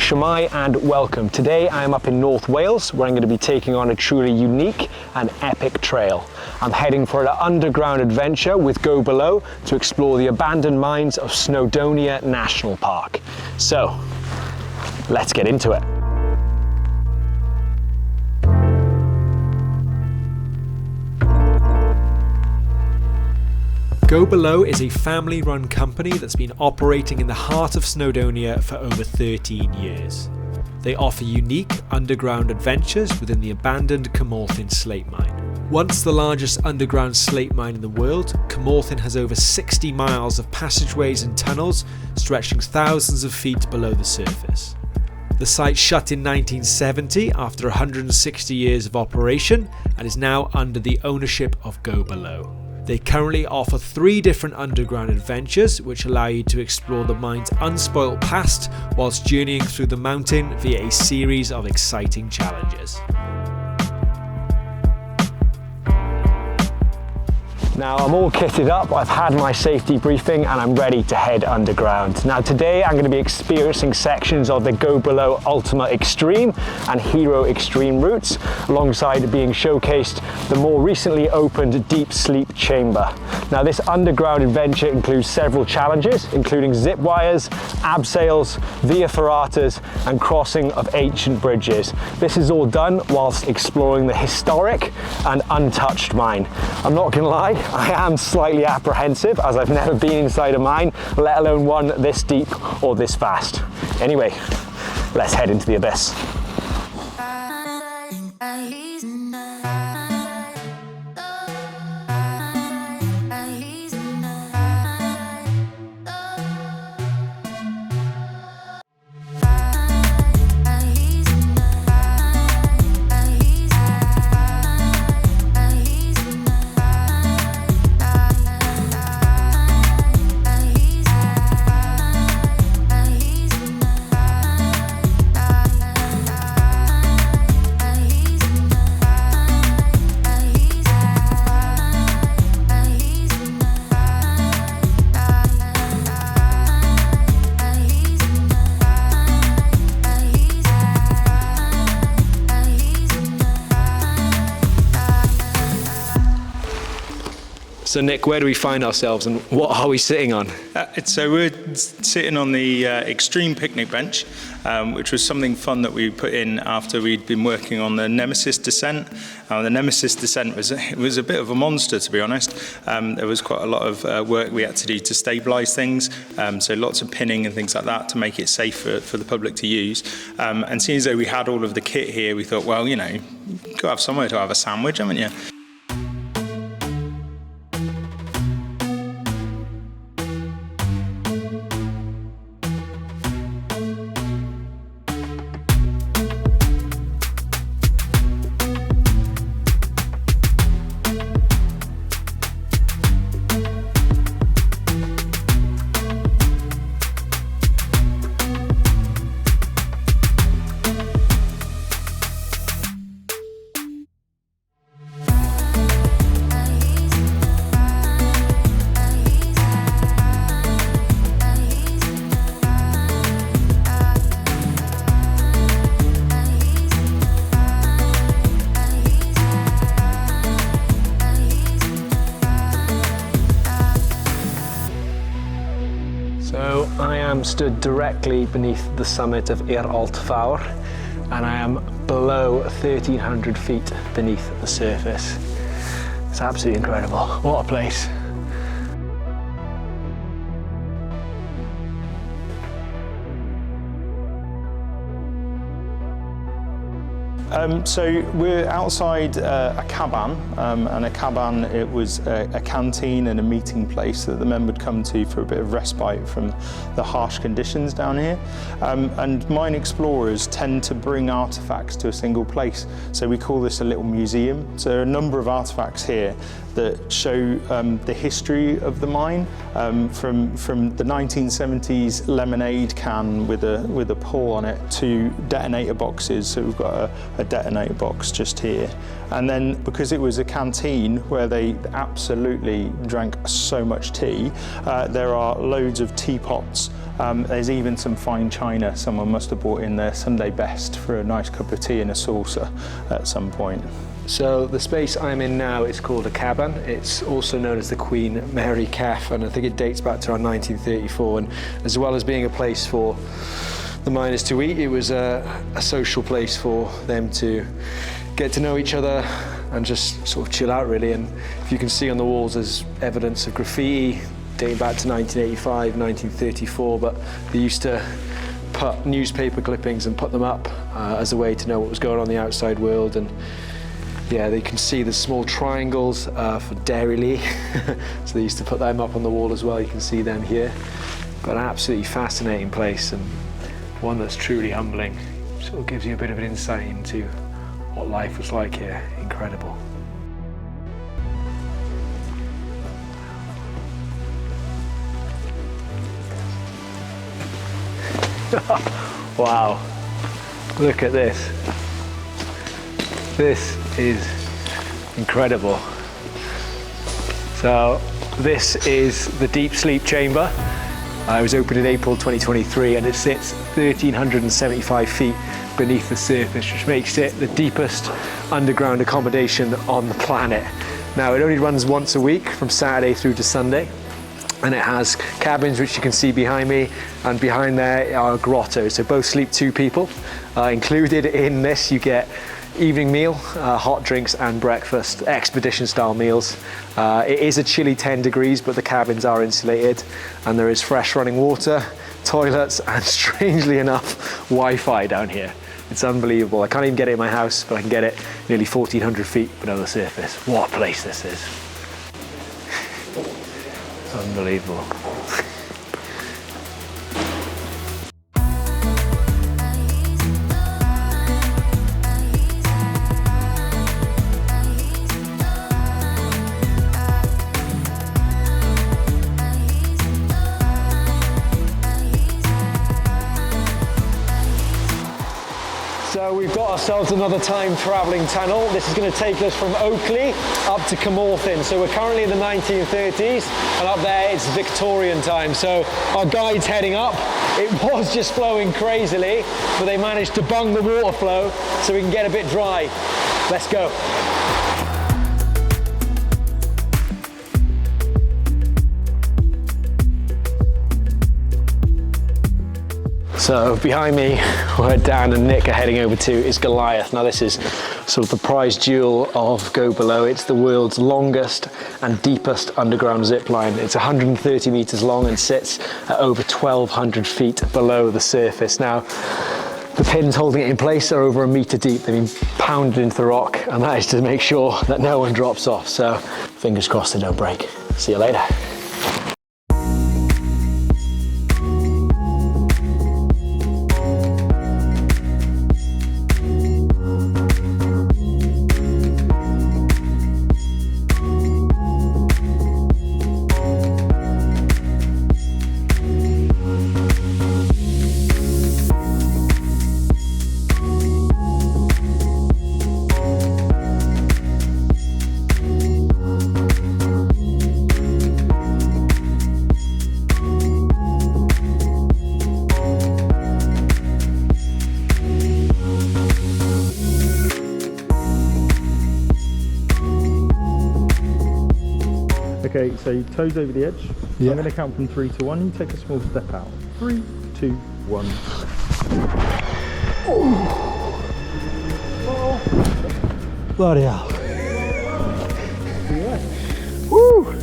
Shemai and welcome. Today I am up in North Wales where I'm going to be taking on a truly unique and epic trail. I'm heading for an underground adventure with Go Below to explore the abandoned mines of Snowdonia National Park. So, let's get into it. Go Below is a family-run company that's been operating in the heart of Snowdonia for over 13 years. They offer unique underground adventures within the abandoned Cymru slate mine. Once the largest underground slate mine in the world, Cymru has over 60 miles of passageways and tunnels stretching thousands of feet below the surface. The site shut in 1970 after 160 years of operation and is now under the ownership of Go Below. They currently offer 3 different underground adventures which allow you to explore the mine's unspoilt past whilst journeying through the mountain via a series of exciting challenges. Now I'm all kitted up, I've had my safety briefing and I'm ready to head underground. Now today I'm going to be experiencing sections of the Go Below Ultima Extreme and Hero Extreme routes, alongside being showcased the more recently opened Deep Sleep Chamber. Now this underground adventure includes several challenges, including zip wires, abseils, via ferratas and crossing of ancient bridges. This is all done whilst exploring the historic and untouched mine. I'm not going to lie, I am slightly apprehensive as I've never been inside a mine, let alone one this deep or this fast. Anyway, let's head into the abyss. So Nick, where do we find ourselves and what are we sitting on? So we're sitting on the extreme picnic bench, which was something fun that we put in after we'd been working on the Nemesis descent. The Nemesis descent was a bit of a monster, to be honest. There was quite a lot of work we had to do to stabilise things, so lots of pinning and things like that to make it safe for the public to use. And seeing as though we had all of the kit here, we thought, well, you know, you've got to have somewhere to have a sandwich, haven't you? So I am stood directly beneath the summit of Ir Alt Fawr and I am below 1,300 feet beneath the surface. It's absolutely incredible. What a place. So we're outside a caban, and a caban, it was a canteen and a meeting place that the men would come to for a bit of respite from the harsh conditions down here. And mine explorers tend to bring artefacts to a single place, so we call this a little museum. So there are a number of artefacts here that show the history of the mine, from the 1970s lemonade can with a pull on it to detonator boxes. So we've got a detonator box just here. And then because it was a canteen where they absolutely drank so much tea, there are loads of teapots. There's even some fine china. Someone must have brought in their Sunday best for a nice cup of tea and a saucer at some point. So the space I'm in now is called a cabin. It's also known as the Queen Mary Caff, and I think it dates back to around 1934. And as well as being a place for the miners to eat, it was a social place for them to get to know each other and just sort of chill out, really. And if you can see on the walls, there's evidence of graffiti dating back to 1985, 1934, but they used to put newspaper clippings and put them up as a way to know what was going on in the outside world. And yeah, they can see the small triangles for Dairy so they used to put them up on the wall as well. You can see them here. But an absolutely fascinating place, and one that's truly humbling. Sort of gives you a bit of an insight into what life was like here. Incredible. Wow, look at this. This is incredible. So this is the deep sleep chamber. It was opened in April 2023 and it sits 1,375 feet beneath the surface, which makes it the deepest underground accommodation on the planet. Now, it only runs once a week from Saturday through to Sunday, and it has cabins which you can see behind me, and behind there are grottos, so both sleep 2 people. Included in this you get evening meal, hot drinks and breakfast, expedition style meals. It is a chilly 10 degrees, but the cabins are insulated, and there is fresh running water, toilets, and strangely enough, Wi-Fi down here. It's unbelievable. I can't even get it in my house, but I can get it nearly 1,400 feet below the surface. What a place this is. Unbelievable. So we've got ourselves another time travelling tunnel. This is going to take us from Oakley up to Carmarthen. So we're currently in the 1930s, and up there it's Victorian time. So our guide's heading up. It was just flowing crazily, but they managed to bung the water flow so we can get a bit dry. Let's go. So behind me, where Dan and Nick are heading over to, is Goliath. Now this is sort of the prize jewel of Go Below. It's the world's longest and deepest underground zip line. It's 130 meters long and sits at over 1,200 feet below the surface. Now, the pins holding it in place are over 1 meter deep. They've been pounded into the rock, and that is to make sure that no one drops off. So fingers crossed they don't break. See you later. Okay, so your toes over the edge. Yeah. I'm going to count from 3 to 1. You take a small step out. 3, 2, 1. Oh. Bloody hell. Yeah. Woo!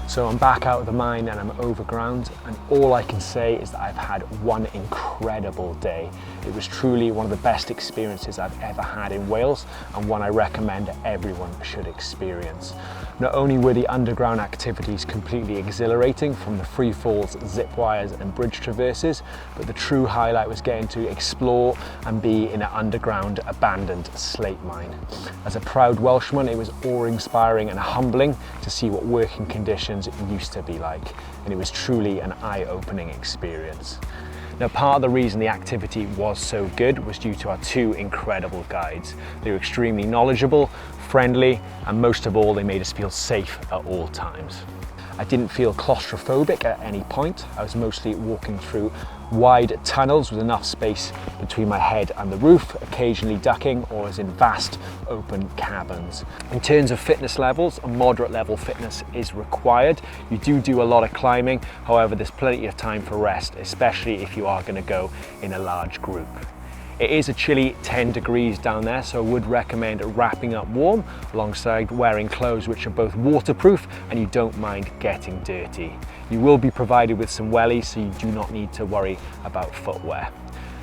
So I'm back out of the mine and I'm overground, and all I can say is that I've had one incredible day. It was truly one of the best experiences I've ever had in Wales, and one I recommend everyone should experience. Not only were the underground activities completely exhilarating from the free falls, zip wires and bridge traverses, but the true highlight was getting to explore and be in an underground abandoned slate mine. As a proud Welshman, it was awe-inspiring and humbling to see what working conditions used to be like, and it was truly an eye-opening experience. Now, part of the reason the activity was so good was due to our two incredible guides. They were extremely knowledgeable, friendly, and most of all, they made us feel safe at all times. I didn't feel claustrophobic at any point. I was mostly walking through wide tunnels with enough space between my head and the roof, occasionally ducking, or as in vast open caverns. In terms of fitness levels, a moderate level fitness is required. You do a lot of climbing, however there's plenty of time for rest, especially if you are going to go in a large group. It is a chilly 10 degrees down there, so I would recommend wrapping up warm alongside wearing clothes which are both waterproof and you don't mind getting dirty. You will be provided with some wellies, so you do not need to worry about footwear.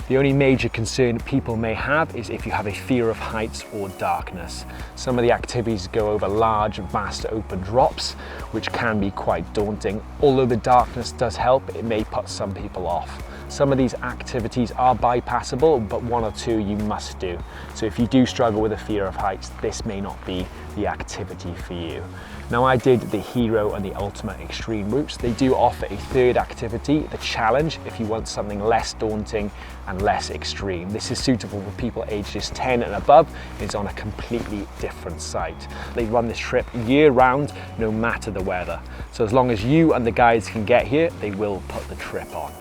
The only major concern people may have is if you have a fear of heights or darkness. Some of the activities go over large, vast open drops, which can be quite daunting. Although the darkness does help, it may put some people off. Some of these activities are bypassable, but one or two you must do. So if you do struggle with a fear of heights, this may not be the activity for you. Now, I did the Hero and the Ultimate Extreme routes. They do offer a third activity, the Challenge, if you want something less daunting and less extreme. This is suitable for people ages 10 and above. It's on a completely different site. They run this trip year round, no matter the weather. So as long as you and the guides can get here, they will put the trip on.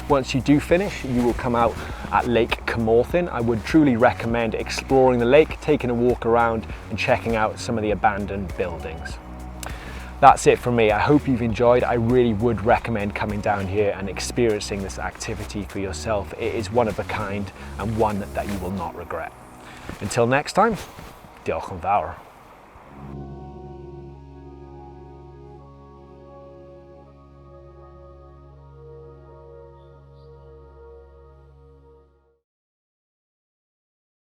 Once you do finish, you will come out at Lake Cymru. I would truly recommend exploring the lake, taking a walk around and checking out some of the abandoned buildings. That's it from me. I hope you've enjoyed. I really would recommend coming down here and experiencing this activity for yourself. It is one of a kind and one that you will not regret. Until next time, diolch yn fawr.